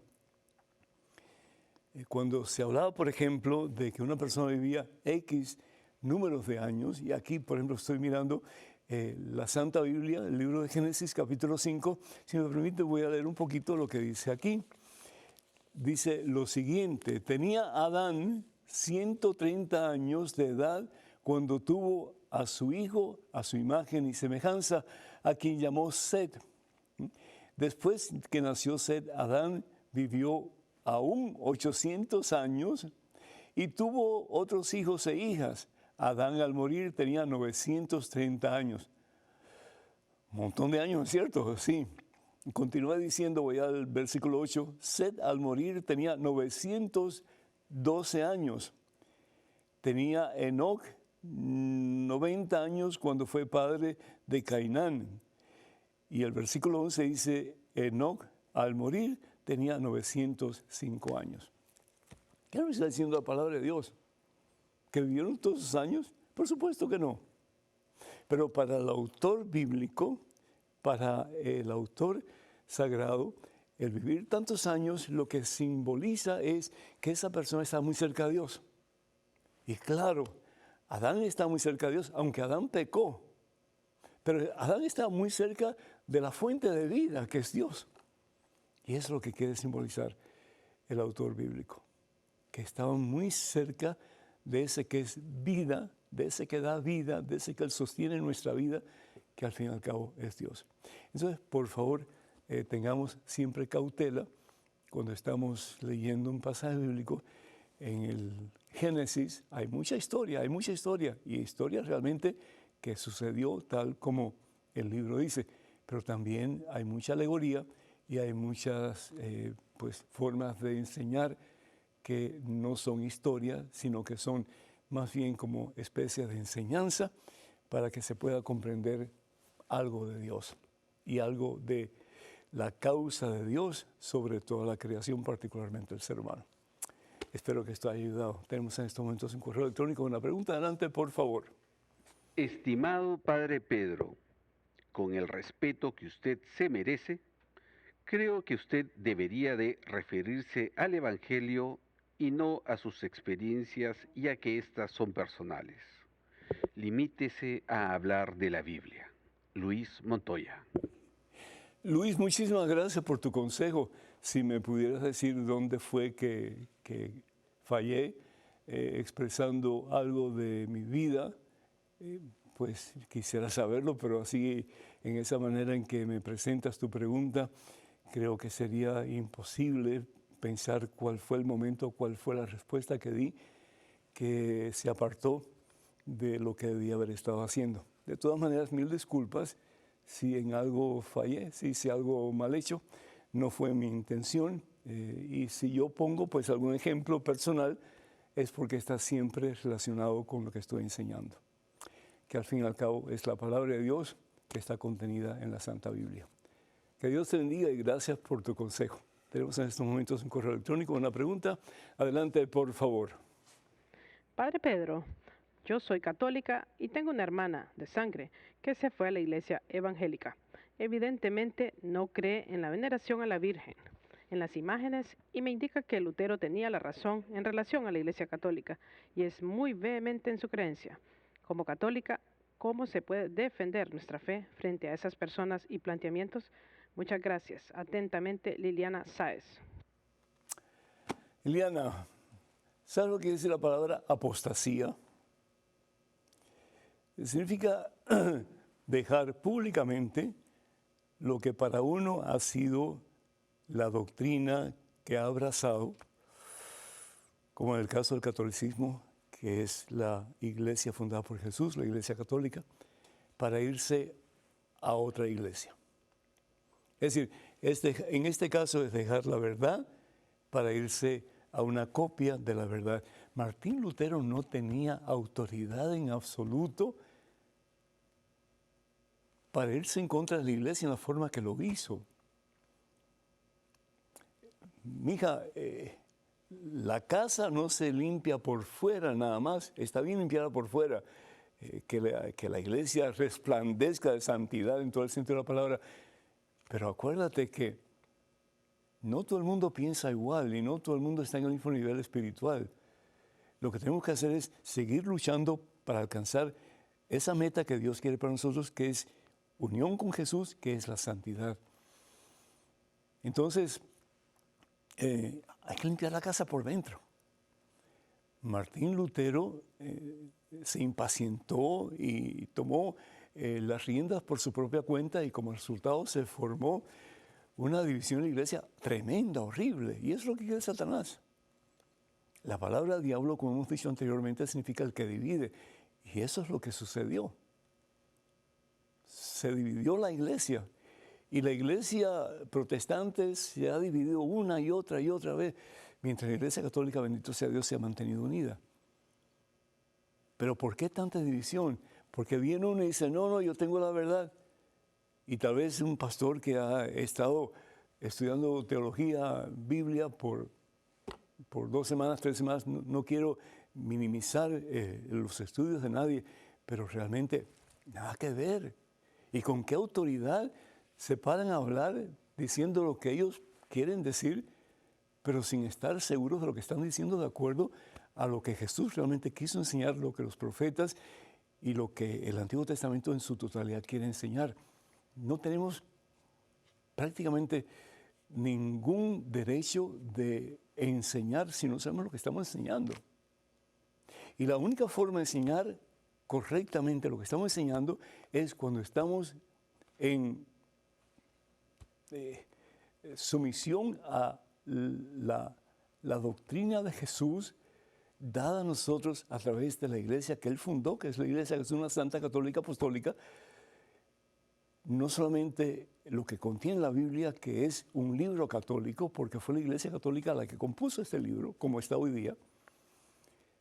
Cuando se hablaba, por ejemplo, de que una persona vivía X números de años, y aquí, por ejemplo, estoy mirando la Santa Biblia, el libro de Génesis, capítulo 5, si me permite voy a leer un poquito lo que dice aquí. Dice lo siguiente: tenía Adán 130 años de edad cuando tuvo a su hijo, a su imagen y semejanza, a quien llamó Set. Después que nació Set, Adán vivió aún 800 años y tuvo otros hijos e hijas. Adán al morir tenía 930 años. Un montón de años, ¿cierto? Sí. Continúa diciendo, voy al versículo 8, Set al morir tenía 912 años. Tenía Enoc 90 años cuando fue padre de Cainán. Y el versículo 11 dice, Enoc al morir tenía 905 años. ¿Qué nos está diciendo la palabra de Dios? ¿Que vivieron todos esos años? Por supuesto que no. Pero para el autor bíblico, para el autor sagrado, el vivir tantos años lo que simboliza es que esa persona está muy cerca de Dios. Y claro, Adán está muy cerca de Dios, aunque Adán pecó. Pero Adán está muy cerca de la fuente de vida, que es Dios. Y es lo que quiere simbolizar el autor bíblico, que estaban muy cerca de ese que es vida, de ese que da vida, de ese que sostiene nuestra vida, que al fin y al cabo es Dios. Entonces, por favor, tengamos siempre cautela cuando estamos leyendo un pasaje bíblico. En el Génesis hay mucha historia, y historia realmente que sucedió tal como el libro dice, pero también hay mucha alegoría y hay muchas formas de enseñar que no son historia, sino que son más bien como especies de enseñanza para que se pueda comprender algo de Dios y algo de la causa de Dios sobre toda la creación, particularmente el ser humano. Espero que esto haya ayudado. Tenemos en estos momentos un correo electrónico con una pregunta. Adelante, por favor. Estimado Padre Pedro, con el respeto que usted se merece, creo que usted debería de referirse al Evangelio y no a sus experiencias, ya que éstas son personales. Limítese a hablar de la Biblia. Luis Montoya. Luis, muchísimas gracias por tu consejo. Si me pudieras decir dónde fue que fallé expresando algo de mi vida, pues quisiera saberlo, pero así en esa manera en que me presentas tu pregunta, creo que sería imposible pensar cuál fue el momento, cuál fue la respuesta que di, que se apartó de lo que debía haber estado haciendo. De todas maneras, mil disculpas si en algo fallé, si hice algo mal hecho, no fue mi intención. Y si yo pongo pues algún ejemplo personal, es porque está siempre relacionado con lo que estoy enseñando, que al fin y al cabo es la palabra de Dios que está contenida en la Santa Biblia. Que Dios te bendiga y gracias por tu consejo. Tenemos en estos momentos un correo electrónico, una pregunta. Adelante, por favor. Padre Pedro, yo soy católica y tengo una hermana de sangre que se fue a la iglesia evangélica. Evidentemente no cree en la veneración a la Virgen, en las imágenes, y me indica que Lutero tenía la razón en relación a la iglesia católica y es muy vehemente en su creencia. Como católica, ¿cómo se puede defender nuestra fe frente a esas personas y planteamientos? Muchas gracias. Atentamente, Liliana Sáez. Liliana, ¿sabes lo que dice la palabra apostasía? Significa dejar públicamente lo que para uno ha sido la doctrina que ha abrazado, como en el caso del catolicismo, que es la iglesia fundada por Jesús, la iglesia católica, para irse a otra iglesia. Es decir, en este caso es dejar la verdad para irse a una copia de la verdad. Martín Lutero no tenía autoridad en absoluto para irse en contra de la iglesia en la forma que lo hizo. Mija, la casa no se limpia por fuera nada más, está bien limpiada por fuera, que la iglesia resplandezca de santidad en todo el sentido de la palabra. Pero acuérdate que no todo el mundo piensa igual y no todo el mundo está en el mismo nivel espiritual. Lo que tenemos que hacer es seguir luchando para alcanzar esa meta que Dios quiere para nosotros, que es unión con Jesús, que es la santidad. Entonces, hay que limpiar la casa por dentro. Martín Lutero se impacientó y tomó las riendas por su propia cuenta y como resultado se formó una división en la iglesia tremenda, horrible. Y eso es lo que quiere Satanás. La palabra diablo, como hemos dicho anteriormente, significa el que divide. Y eso es lo que sucedió. Se dividió la iglesia. Y la iglesia protestante se ha dividido una y otra vez, mientras la iglesia católica, bendito sea Dios, se ha mantenido unida. Pero ¿por qué tanta división? Porque viene uno y dice, no, yo tengo la verdad. Y tal vez un pastor que ha estado estudiando teología, Biblia, por 2 semanas, 3 semanas, no quiero minimizar los estudios de nadie, pero realmente nada que ver. ¿Y con qué autoridad se paran a hablar diciendo lo que ellos quieren decir, pero sin estar seguros de lo que están diciendo de acuerdo a lo que Jesús realmente quiso enseñar, lo que los profetas y lo que el Antiguo Testamento en su totalidad quiere enseñar? No tenemos prácticamente ningún derecho de enseñar si no sabemos lo que estamos enseñando. Y la única forma de enseñar correctamente lo que estamos enseñando es cuando estamos en sumisión a la doctrina de Jesús dada a nosotros a través de la iglesia que Él fundó, que es la iglesia que es una santa católica apostólica. No solamente lo que contiene la Biblia, que es un libro católico, porque fue la iglesia católica la que compuso este libro, como está hoy día,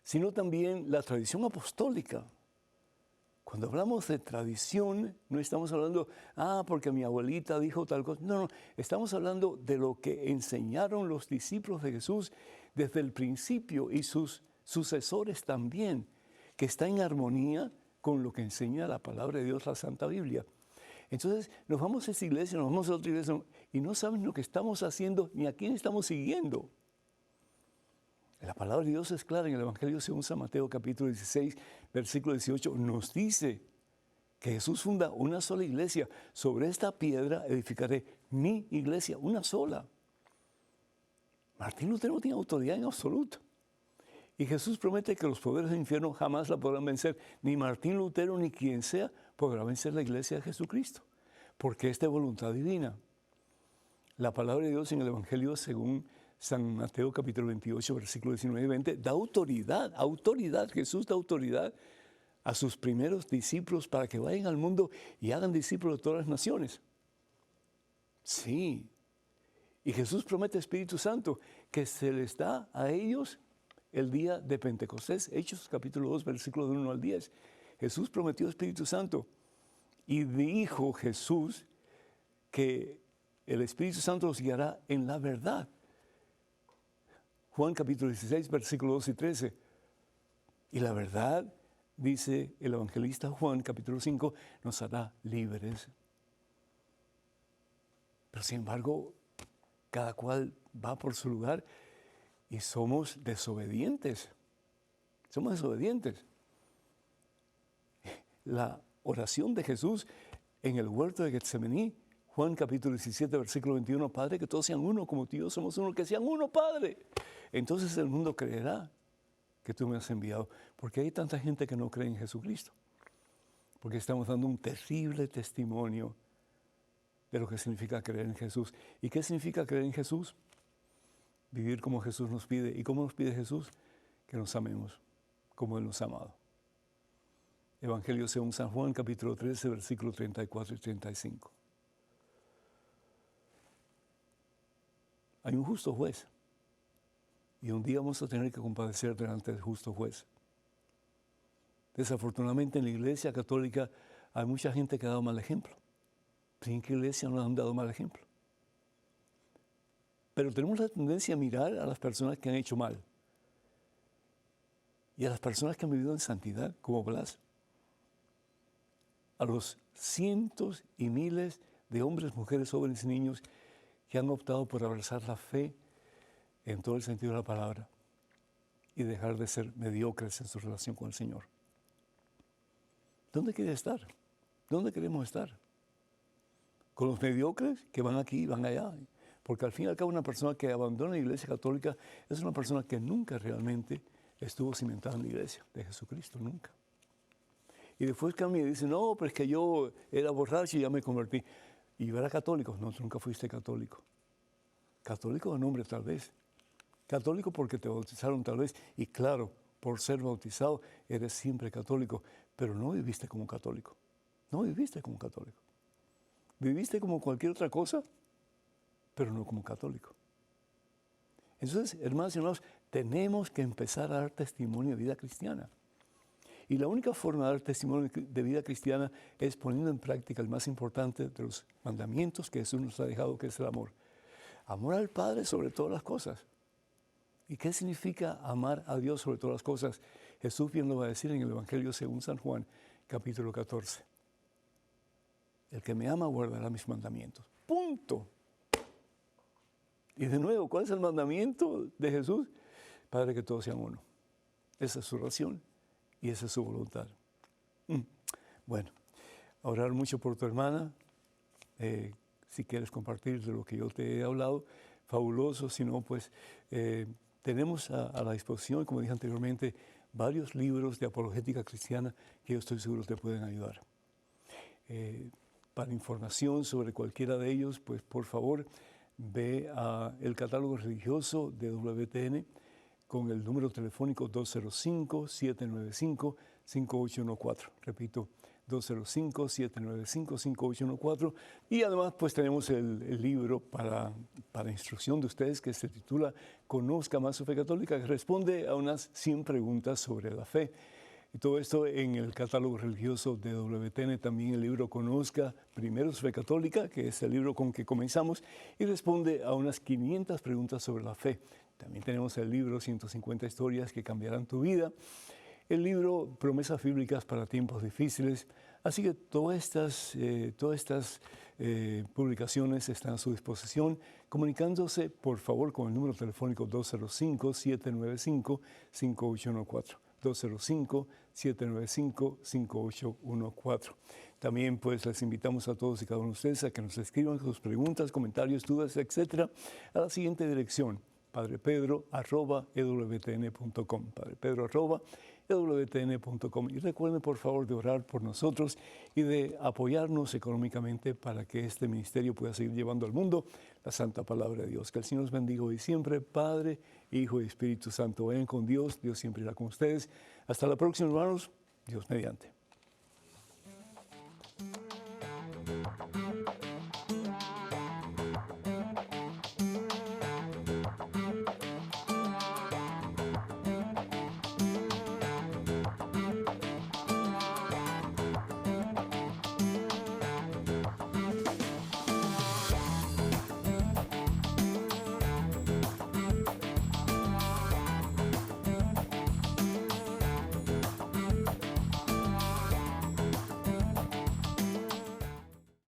sino también la tradición apostólica. Cuando hablamos de tradición, no estamos hablando, porque mi abuelita dijo tal cosa. No, estamos hablando de lo que enseñaron los discípulos de Jesús desde el principio y sus sucesores también, que está en armonía con lo que enseña la palabra de Dios, la Santa Biblia. Entonces nos vamos a esta iglesia, nos vamos a otra iglesia y no saben lo que estamos haciendo ni a quién estamos siguiendo. La palabra de Dios es clara en el Evangelio según San Mateo capítulo 16, versículo 18. Nos dice que Jesús funda una sola iglesia. Sobre esta piedra edificaré mi iglesia, una sola. Martín Lutero no tiene autoridad en absoluto. Y Jesús promete que los poderes del infierno jamás la podrán vencer. Ni Martín Lutero ni quien sea podrá vencer la iglesia de Jesucristo, porque esta es voluntad divina. La palabra de Dios en el Evangelio según San Mateo capítulo 28, versículo 19 y 20, da autoridad, Jesús da autoridad a sus primeros discípulos para que vayan al mundo y hagan discípulos de todas las naciones. Sí, y Jesús promete Espíritu Santo que se les da a ellos el día de Pentecostés, Hechos capítulo 2, versículo 1 al 10. Jesús prometió Espíritu Santo y dijo Jesús que el Espíritu Santo los guiará en la verdad. Juan capítulo 16, versículo 12 y 13. Y la verdad, dice el evangelista Juan capítulo 5, nos hará libres. Pero sin embargo, cada cual va por su lugar y somos desobedientes. Somos desobedientes. La oración de Jesús en el huerto de Getsemaní, Juan capítulo 17, versículo 21, Padre, que todos sean uno como tú y yo somos uno, que sean uno, Padre. Entonces el mundo creerá que tú me has enviado, porque hay tanta gente que no cree en Jesucristo, porque estamos dando un terrible testimonio de lo que significa creer en Jesús. ¿Y qué significa creer en Jesús? Vivir como Jesús nos pide. ¿Y cómo nos pide Jesús? Que nos amemos como Él nos ha amado. Evangelio según San Juan, capítulo 13, versículos 34 y 35. Hay un justo juez. Y un día vamos a tener que compadecer delante del justo juez. Desafortunadamente en la iglesia católica hay mucha gente que ha dado mal ejemplo. ¿En qué iglesia no han dado mal ejemplo? Pero tenemos la tendencia a mirar a las personas que han hecho mal. Y a las personas que han vivido en santidad, como Blas. a los cientos y miles de hombres, mujeres, jóvenes y niños que han optado por abrazar la fe en todo el sentido de la palabra y dejar de ser mediocres en su relación con el Señor. ¿Dónde quiere estar? ¿Dónde queremos estar? ¿Con los mediocres que van aquí y van allá? Porque al fin y al cabo una persona que abandona la Iglesia Católica es una persona que nunca realmente estuvo cimentada en la Iglesia de Jesucristo, nunca. Y después cambia y dice, no, pero es que yo era borracho y ya me convertí. Y yo era católico. No, tú nunca fuiste católico. Católico de nombre tal vez. Católico porque te bautizaron tal vez. Y claro, por ser bautizado eres siempre católico. Pero no viviste como católico. No viviste como católico. Viviste como cualquier otra cosa, pero no como católico. Entonces, hermanos y hermanos, tenemos que empezar a dar testimonio de vida cristiana. Y la única forma de dar testimonio de vida cristiana es poniendo en práctica el más importante de los mandamientos que Jesús nos ha dejado, que es el amor. Amor al Padre sobre todas las cosas. ¿Y qué significa amar a Dios sobre todas las cosas? Jesús bien lo va a decir en el Evangelio según San Juan, capítulo 14. El que me ama guardará mis mandamientos. Punto. Y de nuevo, ¿cuál es el mandamiento de Jesús? Padre, que todos sean uno. Esa es su oración y esa es su voluntad. Bueno, a orar mucho por tu hermana. Si quieres compartir de lo que yo te he hablado, fabuloso. Si no, pues tenemos a la disposición, como dije anteriormente, varios libros de apologética cristiana que yo estoy seguro te pueden ayudar. Para información sobre cualquiera de ellos, pues por favor, ve al catálogo religioso de WTN con el número telefónico 205-795-5814. Repito, 205-795-5814. Y además, pues tenemos el libro para instrucción de ustedes que se titula Conozca más su fe católica, que responde a unas 100 preguntas sobre la fe. Y todo esto en el catálogo religioso de WTN, también el libro Conozca primero su fe católica, que es el libro con que comenzamos, y responde a unas 500 preguntas sobre la fe. También tenemos el libro 150 historias que cambiarán tu vida, el libro Promesas bíblicas para tiempos difíciles. Así que todas estas publicaciones están a su disposición, comunicándose por favor con el número telefónico 205-795-5814. 205-795-5814. También pues les invitamos a todos y cada uno de ustedes a que nos escriban sus preguntas, comentarios, dudas, etcétera, a la siguiente dirección: padrepedro@ewtn.com, padrepedro@ewtn.com. Y recuerden por favor de orar por nosotros y de apoyarnos económicamente para que este ministerio pueda seguir llevando al mundo la santa palabra de Dios. Que el Señor los bendiga hoy y siempre. Padre, Hijo y Espíritu Santo, vayan con Dios. Dios siempre irá con ustedes. Hasta la próxima, hermanos. Dios mediante.